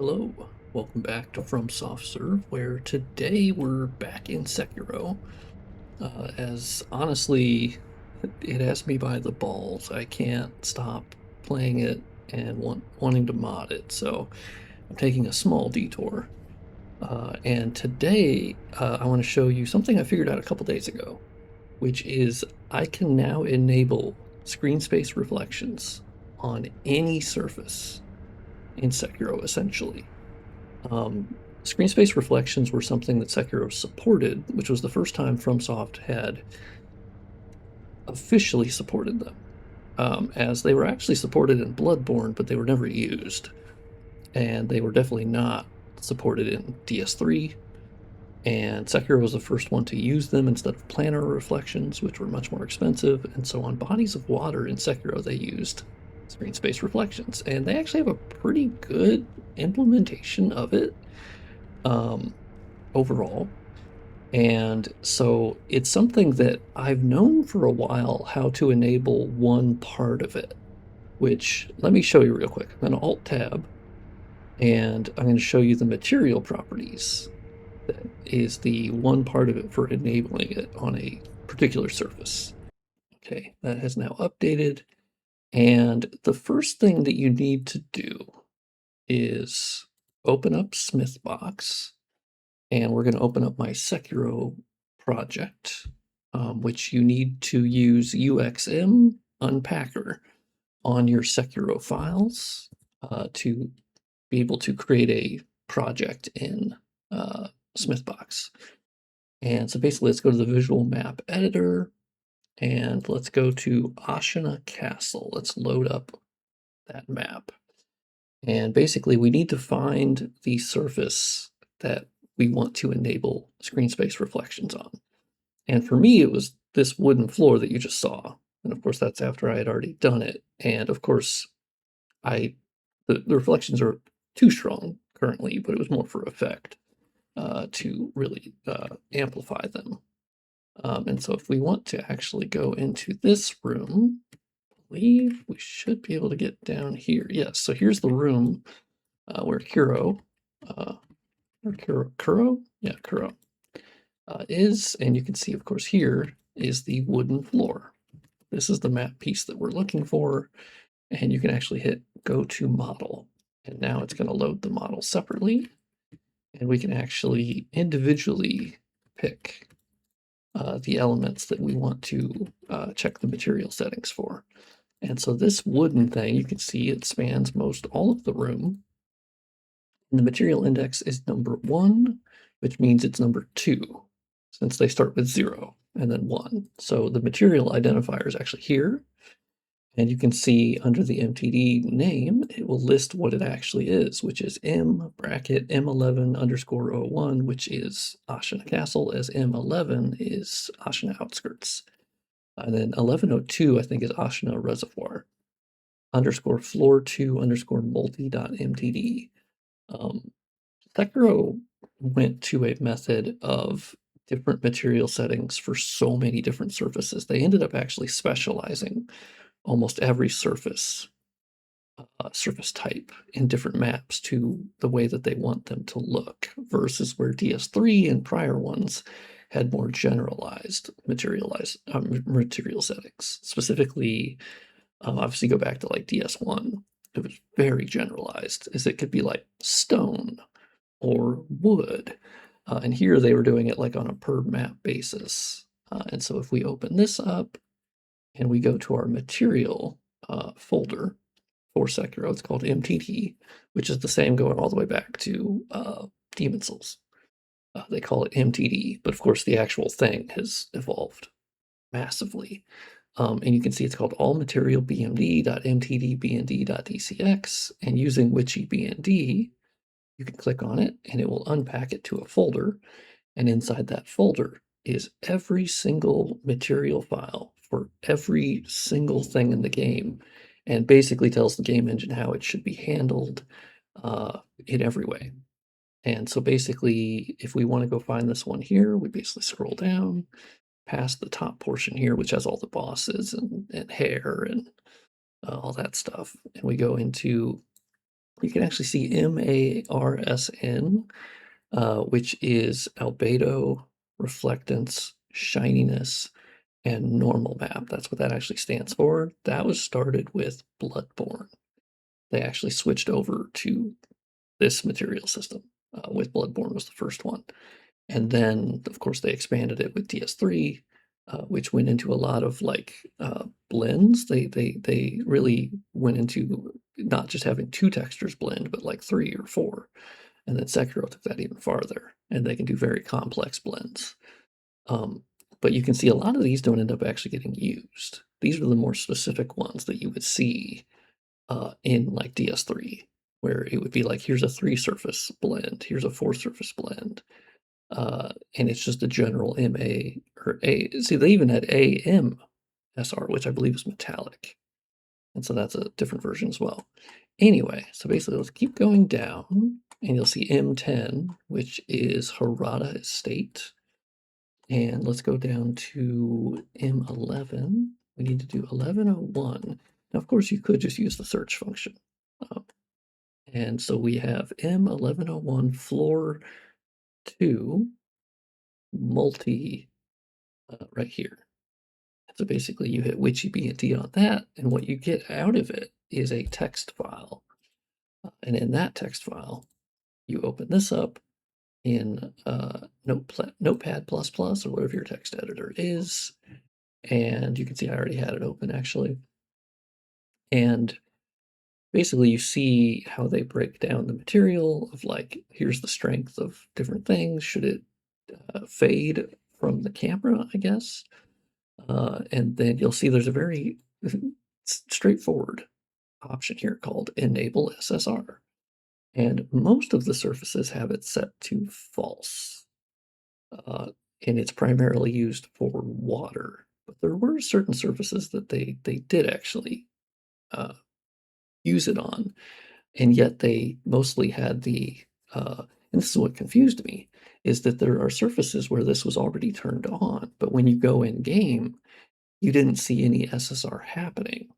Hello, welcome back to From Soft Serve, where today we're back in Sekiro. As honestly, it has me by the balls. I can't stop playing it and wanting to mod it, so I'm taking a small detour. And today I want to show you something I figured out a couple days ago, which is I can now enable screen space reflections on any surface in Sekiro, essentially. Screen space reflections were something that Sekiro supported, which was the first time FromSoft had officially supported them, as they were actually supported in Bloodborne, but they were never used. And they were definitely not supported in DS3, and Sekiro was the first one to use them instead of planar reflections, which were much more expensive. And so on bodies of water in Sekiro, they used screen space reflections, and they actually have a pretty good implementation of it overall. And so it's something that I've known for a while how to enable one part of it, which let me show you real quick. I'm going to Alt-Tab, and I'm going to show you the material properties. That is the one part of it for enabling it on a particular surface. Okay, that has now updated. And the first thing that you need to do is open up Smithbox, and we're going to open up my Sekiro project, which you need to use UXM Unpacker on your Sekiro files to be able to create a project in Smithbox. And so basically, let's go to the visual map editor, and let's go to Ashina Castle. Let's load up that map. And basically, we need to find the surface that we want to enable screen space reflections on. And for me, it was this wooden floor that you just saw. And of course, that's after I had already done it. And of course, the reflections are too strong currently, but it was more for effect to really amplify them. And so if we want to actually go into this room, I believe we should be able to get down here. Yes, so here's the room where Kuro, Yeah, Kuro is, and you can see, of course, here is the wooden floor. This is the map piece that we're looking for, and you can actually hit Go to Model, and now it's going to load the model separately, and we can actually individually pick the elements that we want to check the material settings for. And so this wooden thing, you can see it spans most all of the room. And the material index is number 1, which means it's number 2, since they start with 0 and then 1. So the material identifier is actually here. And you can see under the MTD name, it will list what it actually is, which is M bracket M11 underscore 01, which is Ashina Castle, as M11 is Ashina Outskirts. And then 1102, I think, is Ashina Reservoir, underscore floor 2 underscore multi.mtd. Sekiro went to a method of different material settings for so many different surfaces. They ended up actually specializing almost every surface type in different maps to the way that they want them to look, versus where DS3 and prior ones had more generalized material settings. Specifically, obviously go back to like DS1, it was very generalized, as it could be like stone or wood. And here they were doing it like on a per map basis. And so if we open this up and we go to our material folder for Sekiro, it's called MTT, which is the same going all the way back to Demon Souls. They call it MTD, but of course the actual thing has evolved massively. And you can see it's called all material bmd.mtdbnd.dcx, and using witchy bnd, you can click on it and it will unpack it to a folder. And inside that folder is every single material file for every single thing in the game, and basically tells the game engine how it should be handled in every way. And so basically, if we want to go find this one here, we basically scroll down past the top portion here, which has all the bosses and hair and all that stuff. And we go into you can actually see MARSN, which is albedo, reflectance, shininess, and normal map. That's what that actually stands for. That was started with Bloodborne. They actually switched over to this material system with Bloodborne was the first one. And then, of course, they expanded it with DS3, which went into a lot of like blends. They really went into not just having 2 textures blend, but like 3 or 4. And then Sekiro took that even farther, and they can do very complex blends. Um, but you can see a lot of these don't end up actually getting used. These are the more specific ones that you would see in like DS3, where it would be like, here's a 3 surface blend, here's a 4 surface blend, and it's just a general MA or A. See, they even had AMSR, which I believe is metallic, and so that's a different version as well. Anyway, so basically, let's keep going down, and you'll see M10, which is Harada Estate, and let's go down to M11. We need to do 1101. Now, of course, you could just use the search function. And so we have M1101 floor 2 multi right here. So basically you hit wiki-bnt on that, and what you get out of it is a text file. And in that text file, you open this up in Notepad++ or whatever your text editor is. And you can see I already had it open actually. And basically you see how they break down the material of like, here's the strength of different things. Should it fade from the camera, I guess? And then you'll see there's a very straightforward option here called Enable SSR. And most of the surfaces have it set to false. And it's primarily used for water. But there were certain surfaces that they did actually use it on, and yet they mostly had the, and this is what confused me, is that there are surfaces where this was already turned on, but when you go in game, you didn't see any SSR happening,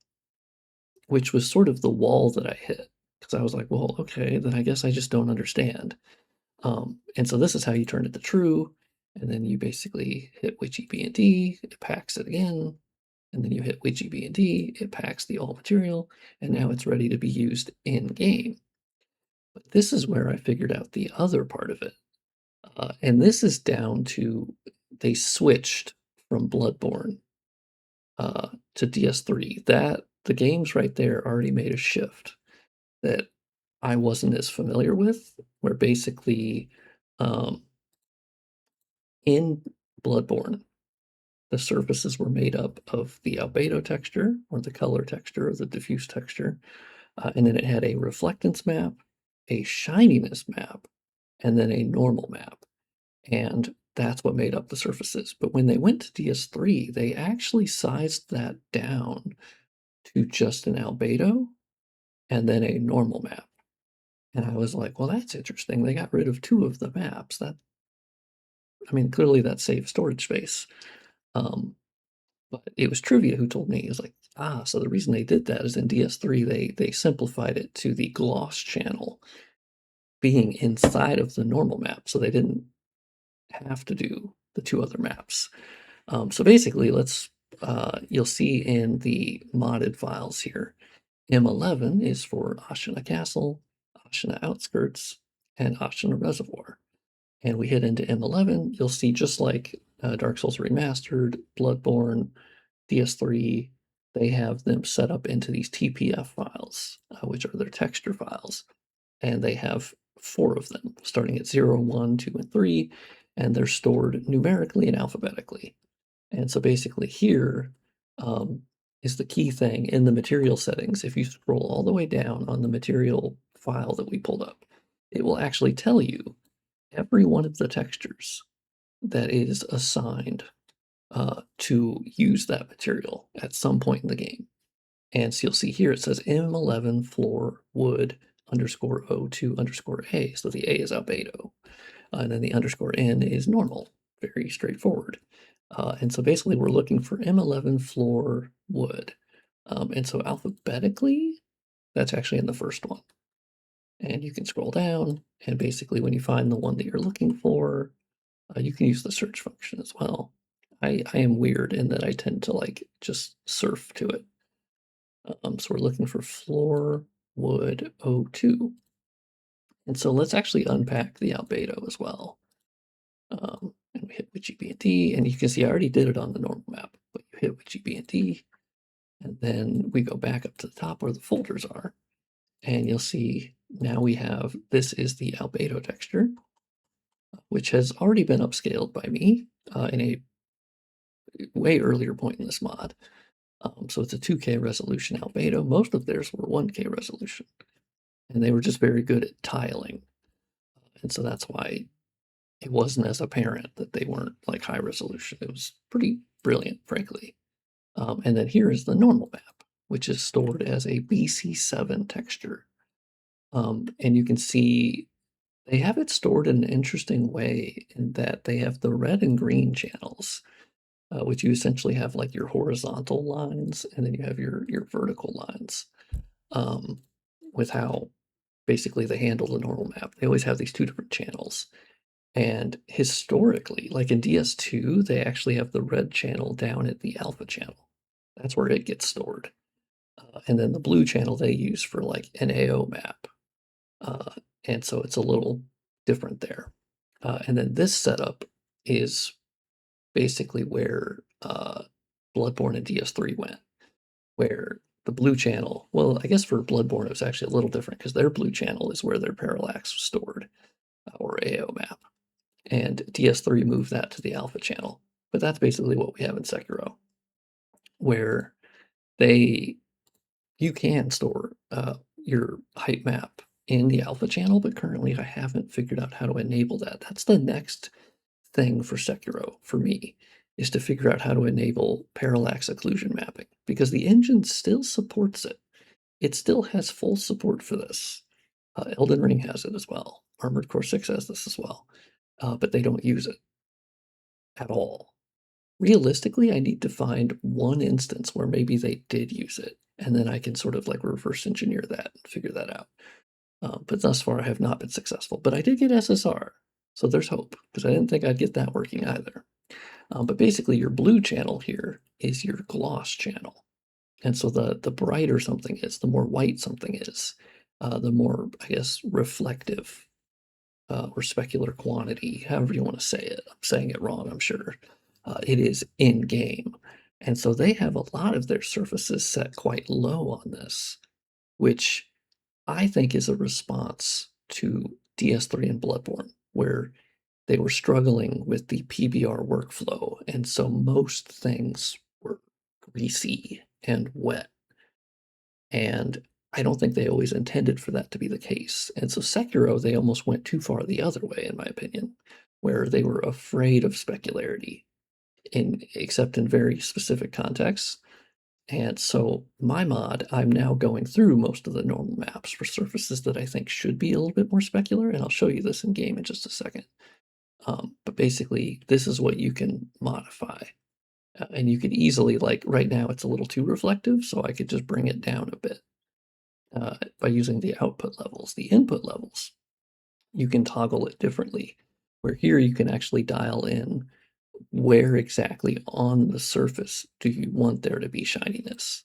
which was sort of the wall that I hit. Because I was like, well, okay, then I guess I just don't understand. And so this is how you turn it to true, and then you basically hit wiki-bnt, it packs it again, and then you hit wiki-bnt, it packs the all material, and now it's ready to be used in game. But this is where I figured out the other part of it. And this is down to, they switched from Bloodborne to DS3. That the games right there already made a shift that I wasn't as familiar with, where basically in Bloodborne, the surfaces were made up of the albedo texture, or the color texture, or the diffuse texture, and then it had a reflectance map, a shininess map, and then a normal map. And that's what made up the surfaces. But when they went to DS3, they actually sized that down to just an albedo and then a normal map. And I was like, well, that's interesting. They got rid of 2 of the maps. That, I mean, clearly that saved storage space. But it was Trivia who told me, is like, so the reason they did that is in DS3, they simplified it to the gloss channel being inside of the normal map. So they didn't have to do the 2 other maps. So basically, you'll see in the modded files here, M11 is for Ashina Castle, Ashina Outskirts, and Ashina Reservoir. And we hit into M11, you'll see just like Dark Souls Remastered, Bloodborne, DS3, they have them set up into these TPF files, which are their texture files. And they have 4 of them, starting at 0, 1, 2, and 3, and they're stored numerically and alphabetically. And so basically here is the key thing in the material settings. If you scroll all the way down on the material file that we pulled up, it will actually tell you every one of the textures that is assigned to use that material at some point in the game. And so you'll see here it says M11 floor wood underscore O2 underscore A. So the A is albedo. And then the underscore N is normal. Very straightforward. And so basically we're looking for M11 floor wood. And so alphabetically, that's actually in the first one. And you can scroll down, and basically when you find the one that you're looking for, you can use the search function as well. I am weird in that I tend to like just surf to it. So we're looking for floor wood O2. And so let's actually unpack the albedo as well. And we hit Witchy B and D, and you can see I already did it on the normal map, but you hit Witchy B and D, and then we go back up to the top where the folders are, and you'll see now we have, this is the albedo texture, which has already been upscaled by me in a way earlier point in this mod. So it's a 2K resolution albedo. Most of theirs were 1K resolution, and they were just very good at tiling. And so that's why it wasn't as apparent that they weren't like high resolution. It was pretty brilliant, frankly. And then here is the normal map, which is stored as a BC7 texture. And you can see they have it stored in an interesting way in that they have the red and green channels, which you essentially have like your horizontal lines, and then you have your vertical lines. With how basically they handle the normal map. They always have these two different channels. And historically, like in DS2, they actually have the red channel down at the alpha channel. That's where it gets stored. And then the blue channel they use for like an AO map. And so it's a little different there. And then this setup is basically where Bloodborne and DS3 went, where the blue channel, well, I guess for Bloodborne it was actually a little different because their blue channel is where their parallax was stored, or AO map. And DS3 moved that to the alpha channel. But that's basically what we have in Sekiro, where you can store your height map in the alpha channel, but currently I haven't figured out how to enable that. That's the next thing for Sekiro for me, is to figure out how to enable parallax occlusion mapping, because the engine still supports it. It still has full support for this. Elden Ring has it as well. Armored Core 6 has this as well, but they don't use it at all. Realistically, I need to find one instance where maybe they did use it, and then I can sort of like reverse engineer that and figure that out. But thus far, I have not been successful. But I did get SSR, so there's hope, because I didn't think I'd get that working either. But basically, your blue channel here is your gloss channel. And so the brighter something is, the more white something is, the more, I guess, reflective or specular quantity, however you want to say it. I'm saying it wrong, I'm sure. It is in game. And so they have a lot of their surfaces set quite low on this, which I think is a response to DS3 and Bloodborne, where they were struggling with the PBR workflow. And so most things were greasy and wet. And I don't think they always intended for that to be the case. And so Sekiro, they almost went too far the other way, in my opinion, where they were afraid of specularity, except in very specific contexts. And so my mod, I'm now going through most of the normal maps for surfaces that I think should be a little bit more specular, and I'll show you this in game in just a second. But basically, this is what you can modify. And you could easily, like right now it's a little too reflective, so I could just bring it down a bit by using the output levels. The input levels, you can toggle it differently, where here you can actually dial in where exactly on the surface do you want there to be shininess.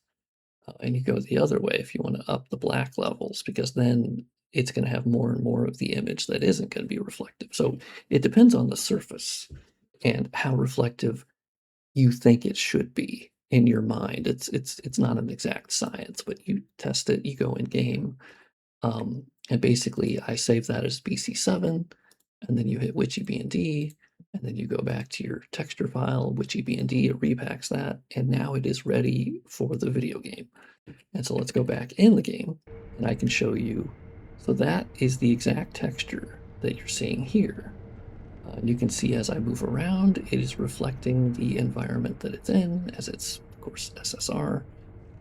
And you go the other way if you want to up the black levels, because then it's going to have more and more of the image that isn't going to be reflective. So it depends on the surface and how reflective you think it should be in your mind. It's not an exact science, but you test it, you go in game, and basically I save that as BC7, and then you hit Witchy B&D, and then you go back to your texture file, Witchy B&D, it repacks that, and now it is ready for the video game. And so let's go back in the game, and I can show you. So that is the exact texture that you're seeing here. You can see as I move around, it is reflecting the environment that it's in, as it's, of course, SSR.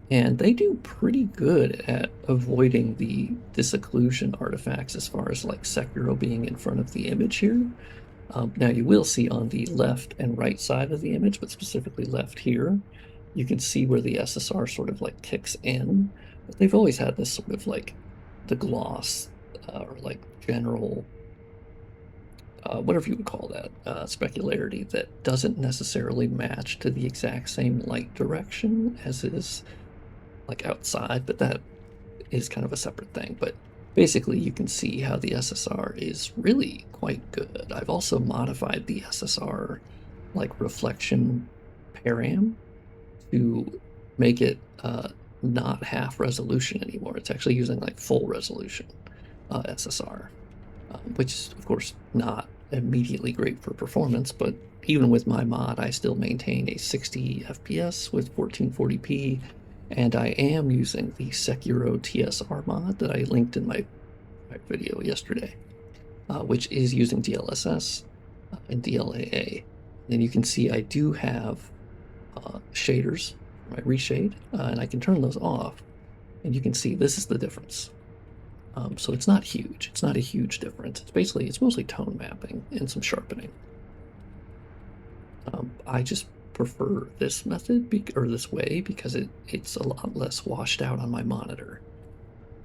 And they do pretty good at avoiding the disocclusion artifacts as far as like Sekiro being in front of the image here. Now you will see on the left and right side of the image, but specifically left here, you can see where the SSR sort of like kicks in. But they've always had this sort of like the gloss or like general, whatever you would call that, specularity that doesn't necessarily match to the exact same light direction as is like outside, but that is kind of a separate thing. But basically you can see how the SSR is really quite good. I've also modified the SSR like reflection param to make it not half resolution anymore. It's actually using like full resolution SSR, which is of course not immediately great for performance, but even with my mod, I still maintain a 60 FPS with 1440p, and I am using the Sekiro TSR mod that I linked in my video yesterday, which is using DLSS and DLAA. And you can see I do have shaders for my reshade, and I can turn those off, and you can see this is the difference. So it's not huge. It's not a huge difference. It's mostly tone mapping and some sharpening. I just prefer this method or this way because it's a lot less washed out on my monitor.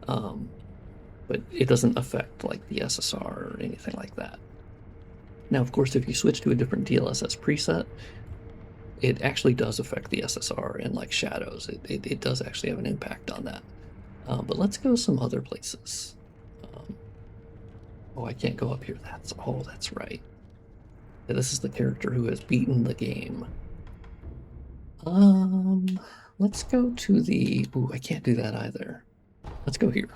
But it doesn't affect like the SSR or anything like that. Now, of course, if you switch to a different DLSS preset, it actually does affect the SSR and like shadows. It does actually have an impact on that. But let's go some other places. Oh, I can't go up here. That's right. Yeah, this is the character who has beaten the game. Let's go to the... Ooh, I can't do that either. Let's go here.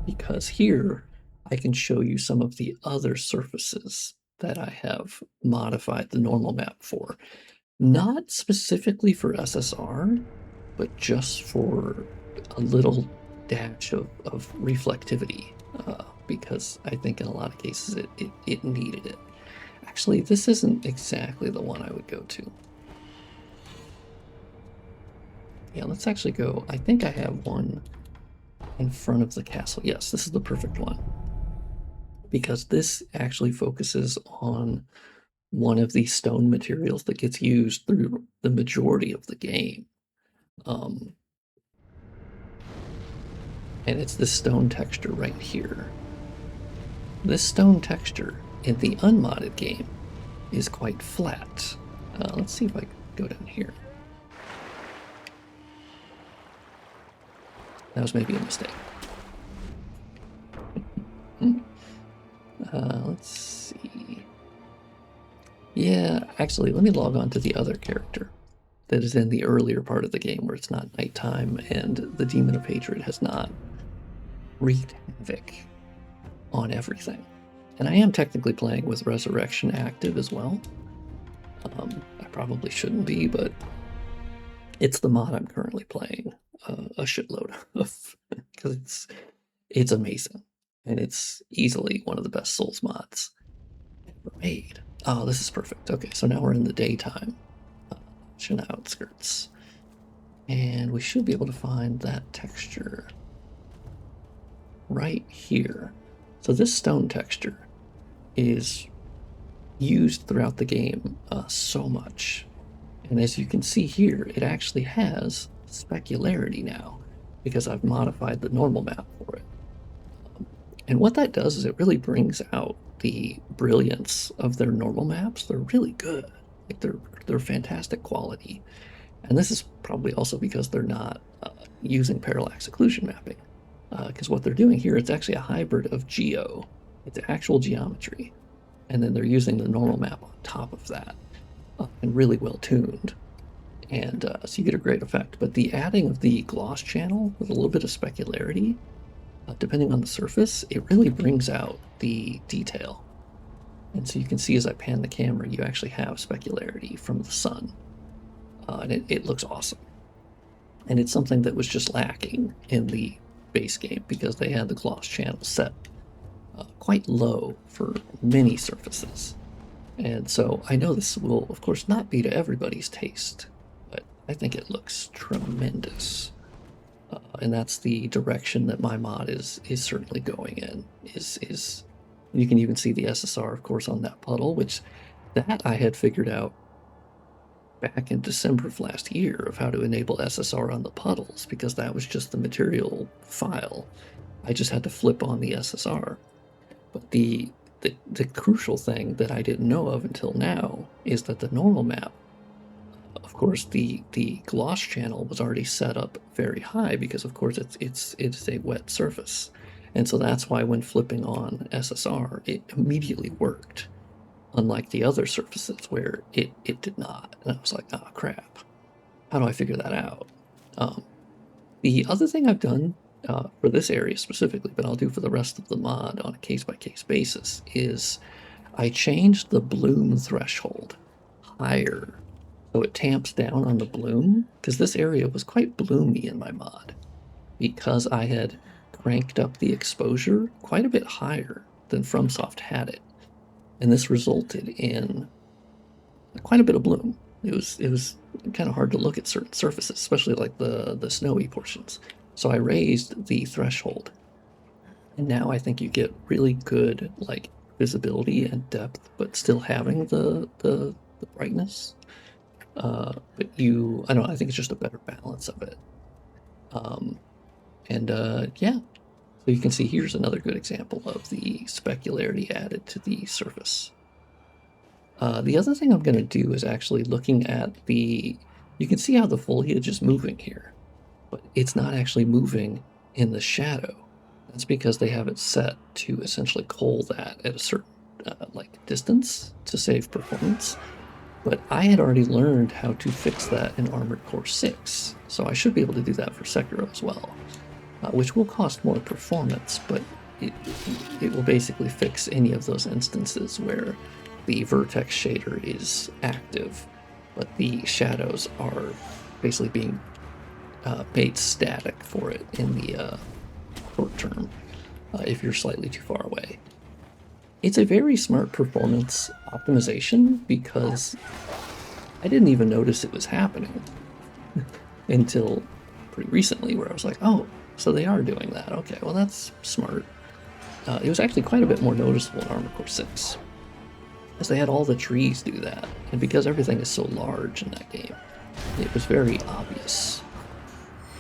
Because here, I can show you some of the other surfaces that I have modified the normal map for. Not specifically for SSR, but just for a little dash of reflectivity, because I think in a lot of cases it needed it. Actually, this isn't exactly the one I would go to. Yeah, let's actually go. I think I have one in front of the castle. Yes, this is the perfect one, because this actually focuses on one of the stone materials that gets used through the majority of the game. And it's this stone texture right here. This stone texture in the unmodded game is quite flat. Let's see if I can go down here. That was maybe a mistake. Let's see. Yeah, actually, let me log on to the other character that is in the earlier part of the game where it's not nighttime and the Demon of Hatred has not wreaked havoc on everything. And I am technically playing with Resurrection active as well. I probably shouldn't be, but it's the mod I'm currently playing a shitload of because it's amazing, and it's easily one of the best Souls mods ever made. Oh, this is perfect. Okay, so now we're in the daytime, Shin outskirts, and we should be able to find that texture right here. So this stone texture is used throughout the game so much. And as you can see here, it actually has specularity now because I've modified the normal map for it. And what that does is it really brings out the brilliance of their normal maps. They're really good. Like they're fantastic quality. And this is probably also because they're not using parallax occlusion mapping. Because what they're doing here, it's actually a hybrid of geo. It's actual geometry. And then they're using the normal map on top of that. And really well tuned, and so you get a great effect. But the adding of the gloss channel with a little bit of specularity, depending on the surface, it really brings out the detail. And so you can see as I pan the camera, you actually have specularity from the sun, and it looks awesome. And it's something that was just lacking in the base game because they had the gloss channel set quite low for many surfaces. And so I know this will, of course, not be to everybody's taste, but I think it looks tremendous. And that's the direction that my mod is certainly going in. Is you can even see the SSR, of course, on that puddle, which that I had figured out back in December of last year of how to enable SSR on the puddles, because that was just the material file. I just had to flip on the SSR. But the crucial thing that I didn't know of until now is that the normal map, of course, the gloss channel was already set up very high because, of course, it's a wet surface, and so that's why when flipping on SSR, it immediately worked, unlike the other surfaces where it did not. And I was like, oh crap, how do I figure that out? The other thing I've done for this area specifically, but I'll do for the rest of the mod on a case-by-case basis, is I changed the bloom threshold higher so it tamps down on the bloom, because this area was quite bloomy in my mod because I had cranked up the exposure quite a bit higher than FromSoft had it, and this resulted in quite a bit of bloom. It was kind of hard to look at certain surfaces, especially like the snowy portions. So I raised the threshold, and now I think you get really good like visibility and depth, but still having the brightness. But I don't know, I think it's just a better balance of it. Yeah, so you can see here's another good example of the specularity added to the surface. The other thing I'm going to do is actually looking at you can see how the foliage is moving here, but it's not actually moving in the shadow. That's because they have it set to essentially cull that at a certain like distance to save performance. But I had already learned how to fix that in Armored Core 6, so I should be able to do that for Sekiro as well, which will cost more performance, but it will basically fix any of those instances where the vertex shader is active, but the shadows are basically being made static for it in the short term if you're slightly too far away. It's a very smart performance optimization because I didn't even notice it was happening until pretty recently, where I was like, oh, so they are doing that. Okay, well, that's smart. It was actually quite a bit more noticeable in Armored Core 6, as they had all the trees do that, and because everything is so large in that game, it was very obvious.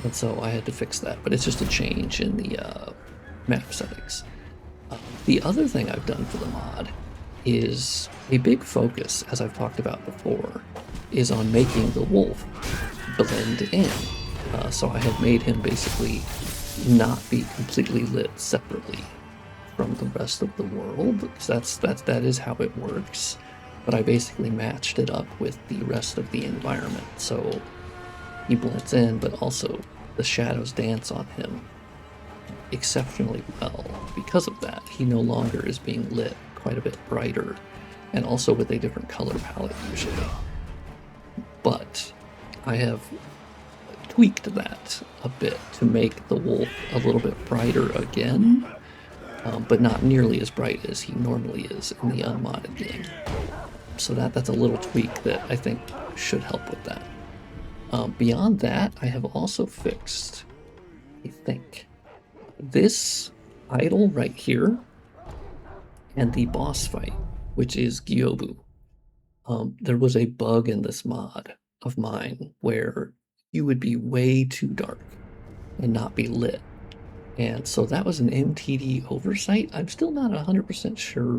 And so I had to fix that, but it's just a change in the map settings. The other thing I've done for the mod is a big focus, as I've talked about before, is on making the wolf blend in. So I have made him basically not be completely lit separately from the rest of the world, because that is how it works. But I basically matched it up with the rest of the environment, so he blends in, but also the shadows dance on him exceptionally well. Because of that, he no longer is being lit quite a bit brighter, and also with a different color palette usually. But I have tweaked that a bit to make the wolf a little bit brighter again, but not nearly as bright as he normally is in the unmodded game. So that's a little tweak that I think should help with that. Beyond that, I have also fixed, I think, this idol right here and the boss fight, which is Gyobu. There was a bug in this mod of mine where you would be way too dark and not be lit. And so that was an MTD oversight. I'm still not 100% sure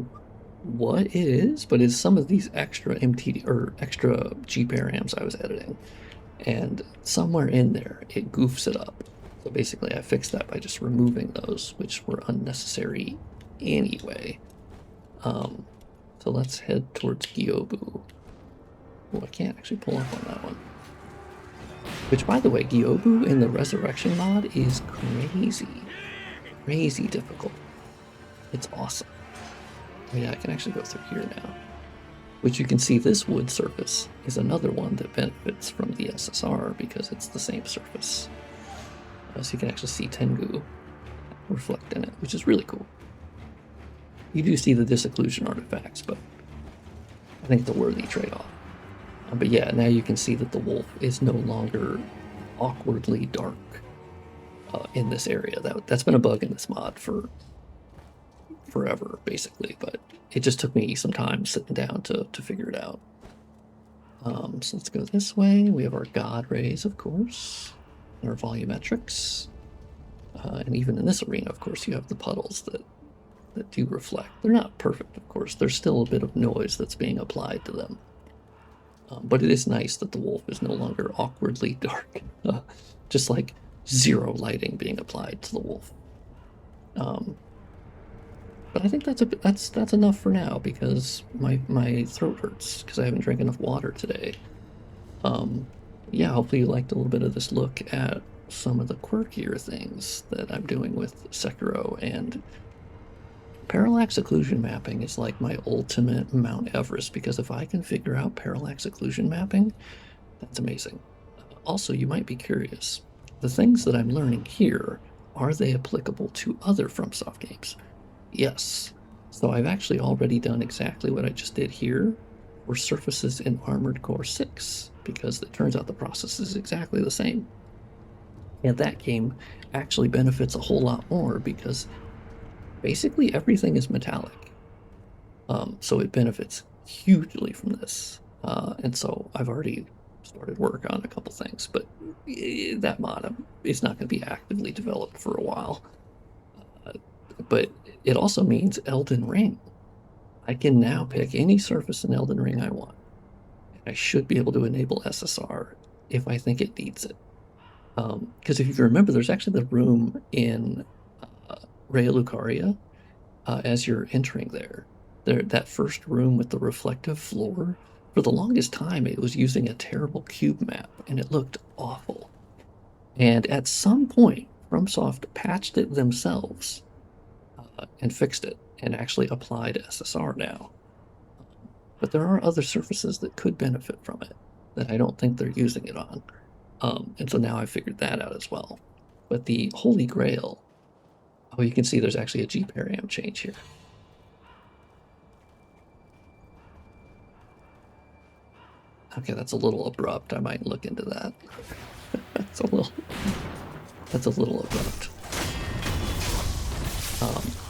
what it is, but it's some of these extra MTD or extra GPRAMs I was editing. And somewhere in there, it goofs it up. So basically, I fixed that by just removing those, which were unnecessary anyway. So let's head towards Gyobu. Oh, I can't actually pull up on that one. Which, by the way, Gyobu in the Resurrection mod is crazy difficult. It's awesome. Oh, yeah, I can actually go through here now. Which you can see this wood surface is another one that benefits from the SSR because it's the same surface. So you can actually see Tengu reflect in it, which is really cool. You do see the disocclusion artifacts, but I think it's a worthy trade-off. But yeah, now you can see that the wolf is no longer awkwardly dark in this area. That's been a bug in this mod for forever, basically, but it just took me some time sitting down to figure it out. So let's go this way. We have our God rays, of course, and our volumetrics. And even in this arena, of course, you have the puddles that do reflect. They're not perfect, of course. There's still a bit of noise that's being applied to them. But it is nice that the wolf is no longer awkwardly dark. Just like zero lighting being applied to the wolf. But I think that's enough for now, because my throat hurts because I haven't drank enough water today. Yeah, hopefully you liked a little bit of this look at some of the quirkier things that I'm doing with Sekiro, and parallax occlusion mapping is like my ultimate Mount Everest, because if I can figure out parallax occlusion mapping, that's amazing. Also, you might be curious, the things that I'm learning here, are they applicable to other FromSoft games? Yes. So I've actually already done exactly what I just did here for surfaces in Armored Core 6, because it turns out the process is exactly the same. And that game actually benefits a whole lot more, because basically everything is metallic. So it benefits hugely from this. And so I've already started work on a couple things, but that mod is not going to be actively developed for a while. But it also means Elden Ring. I can now pick any surface in Elden Ring I want. I should be able to enable SSR if I think it needs it. Because if you remember, there's actually the room in Raya Lucaria as you're entering there. That first room with the reflective floor, for the longest time, it was using a terrible cube map, and it looked awful. And at some point, FromSoft patched it themselves and fixed it, and actually applied SSR now. But there are other surfaces that could benefit from it that I don't think they're using it on. And so now I've figured that out as well. But the Holy Grail, oh, you can see there's actually a G-param change here. Okay, that's a little abrupt. I might look into that. That's a little abrupt.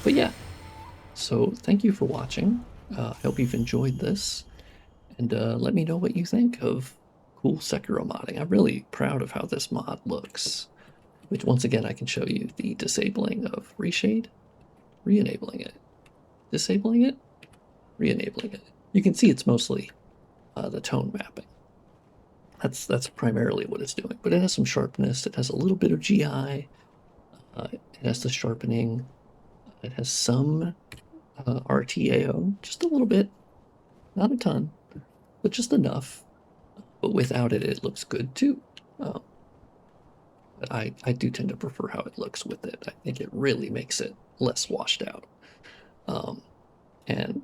But yeah, so thank you for watching. I hope you've enjoyed this, and let me know what you think of cool Sekiro modding. I'm really proud of how this mod looks, which once again, I can show you the disabling of reshade, re-enabling it, disabling it, re-enabling it. You can see it's mostly the tone mapping. That's primarily what it's doing, but it has some sharpness. It has a little bit of GI. It has the sharpening. It has some RTAO, just a little bit, not a ton, but just enough. But without it, it looks good too. But I do tend to prefer how it looks with it. I think it really makes it less washed out. And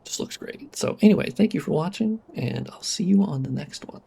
just looks great. So anyway, thank you for watching, and I'll see you on the next one.